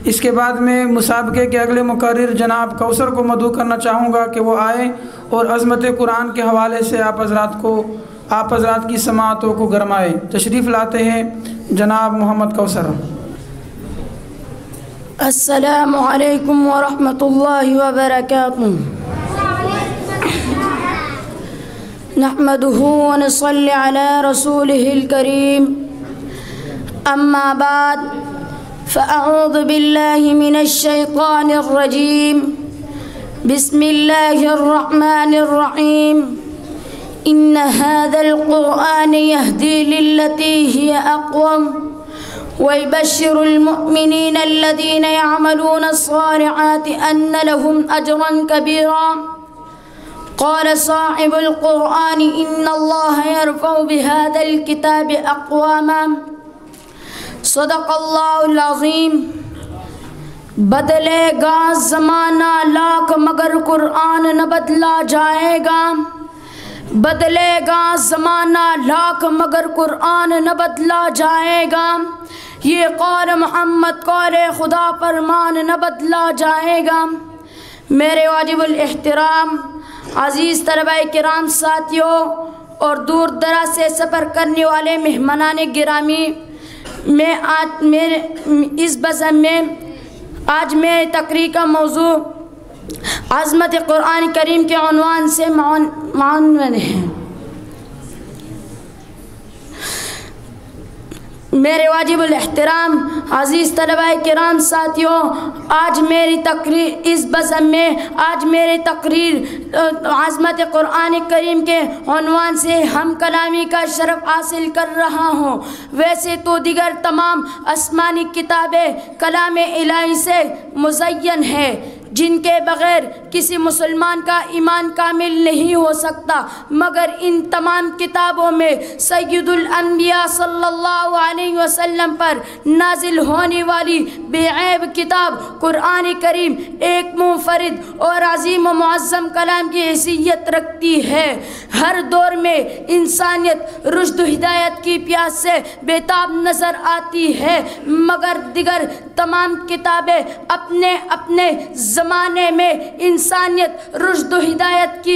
اس کے بعد میں مسابقے کے اگلے مقرر جناب کوثر کو مدعو کرنا چاہوں گا کہ وہ آئے اور عظمت قرآن کے حوالے سے آپ حضرات کی سماعتوں کو گرمائے۔ تشریف لاتے ہیں جناب محمد کوثر۔ السلام علیکم ورحمۃ اللہ وبرکاتہ۔ نحمده ونصلي على رسوله الكريم، أما بعد، فأعوذ بالله من الشيطان الرجيم، بسم الله الرحمن الرحيم، إن هذا القرآن يهدي للتي هي أقوم ويبشر المؤمنين الذين يعملون الصالحات أن لهم أجرا كبيرا۔ قال صاحب القرآن إن الله يرفع بهذا الكتاب أقواما۔ صدق اللہ العظیم۔ بدلے گا زمانہ لاکھ مگر قرآن نہ بدلا جائے گا، بدلے گا زمانہ لاکھ مگر قرآن نہ بدلا جائے گا، یہ قول محمد قول خدا فرمان نہ بدلا جائے گا۔ میرے واجب الاحترام عزیز طلباء کرام ساتھیوں اور دور دراز سے سفر کرنے والے مہمانان گرامی، میں اس بزم میں آج میری تقریر کا موضوع عظمت قرآن کریم کے عنوان سے معنون ہے۔ میرے واجب الاحترام عزیز طلباء کرام ساتھیوں، آج میری تقریر اس بزم میں میری تقریر عظمت قرآن کریم کے عنوان سے ہم کلامی کا شرف حاصل کر رہا ہوں۔ ویسے تو دیگر تمام آسمانی کتابیں کلام الہی سے مزین ہے، جن کے بغیر کسی مسلمان کا ایمان کامل نہیں ہو سکتا، مگر ان تمام کتابوں میں سید الانبیاء صلی اللہ علیہ وسلم پر نازل ہونے والی بے عیب کتاب قرآن کریم ایک منفرد اور عظیم و معظم کلام کی حیثیت رکھتی ہے۔ ہر دور میں انسانیت رشد و ہدایت کی پیاس سے بےتاب نظر آتی ہے، مگر دیگر تمام کتابیں اپنے اپنے زمانے میں انسانیت رشد و ہدایت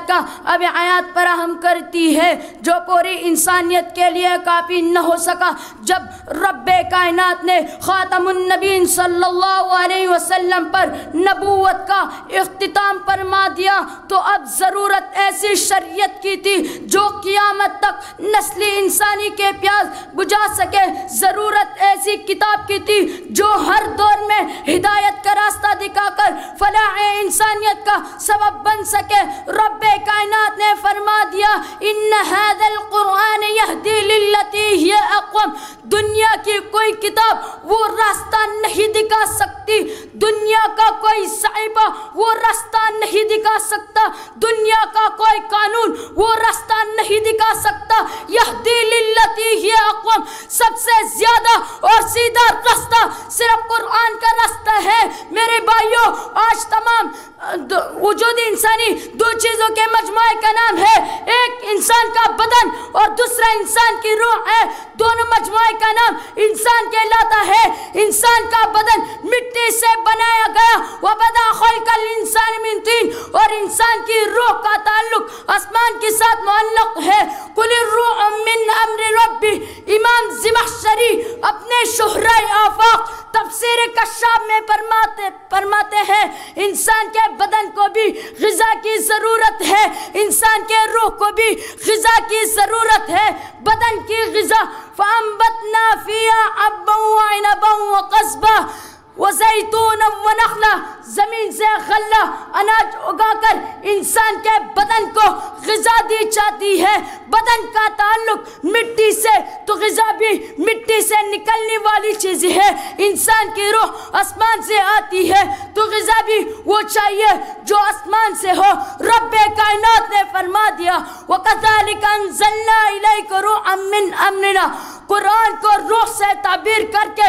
کا اب آیات فراہم کرتی ہے، جو پوری انسانیت کے لیے کافی نہ ہو سکا۔ جب رب کائنات نے خاتم النبیین صلی اللہ علیہ وسلم پر نبوت کا اختتام فرما دیا تو اب ضرورت ایسی شریعت کی تھی جو قیامت تک نسل انسانی کے پیاس بجھا سکے، ضرورت ایسی کتاب کی تھی جو ہر دور میں ہدایت کا راستہ دکھا کر فلاح انسانیت کا سبب بن سکے۔ رب کائنات نے فرما دیا ان هذا القرآن يهدي للتي هي اقوم۔ دنیا کی کوئی کتاب وہ راستہ نہیں دکھا سکتی، دنیا کا کوئی صحیفہ وہ راستہ نہیں دکھا سکتا، دنیا کا کوئی قانون وہ راستہ نہیں دکھا سکتا۔ يهدي للتي هي اقوم، سب سے زیادہ اور سیدھا راستہ صرف قرآن کا راستہ ہے۔ میرے بھائیوں، آج تمام وجود انسانی دو چیزوں کے مجموعے کا نام ہے، ایک انسان کا بدن اور دوسرا انسان کی روح ہے۔ دونوں مجموعے کا نام انسان کہلاتا ہے۔ انسان کا بدن مٹی سے بنایا گیا، وَبَدَأَ خَلْقَ الْإِنسَانِ مِنْ طِينٍ، اور انسان کی روح کا تعلق آسمان کے ساتھ معلق ہے۔ قُلِ الرُّوحُ مِنْ أَمْرِ رَبِّي، امام زمخشری اپنے شہرۂ آفاق تفسیر کشاف میں فرماتے ہیں انسان کے بدن کو بھی غذا کی ضرورت ہے، انسان کے روح کو بھی غذا کی ضرورت ہے۔ بدن کی غذا فَأَنبَتْنَا فِيهَا حَبًّا وَعِنَبًا وَقَضْبًا وَزَيْتُونًا وَنَخْلًا، زمین سے غلہ اناج اگا کر انسان کے بدن کو غذا دی جاتی ہے۔ بدن کا تعلق مٹی سے، تو غذا بھی مٹی سے نکلنے والی چیز ہے۔ انسان کی روح آسمان سے آتی ہے تو غذا بھی وہ چاہیے جو آسمان سے ہو۔ رب کائنات نے فرما دیا وَكَذَلِكَ أَنزَلْنَا إِلَيْكَ رُوحًا مِّنْ أَمْرِنَا، قرآن کو روح سے تعبیر کر کے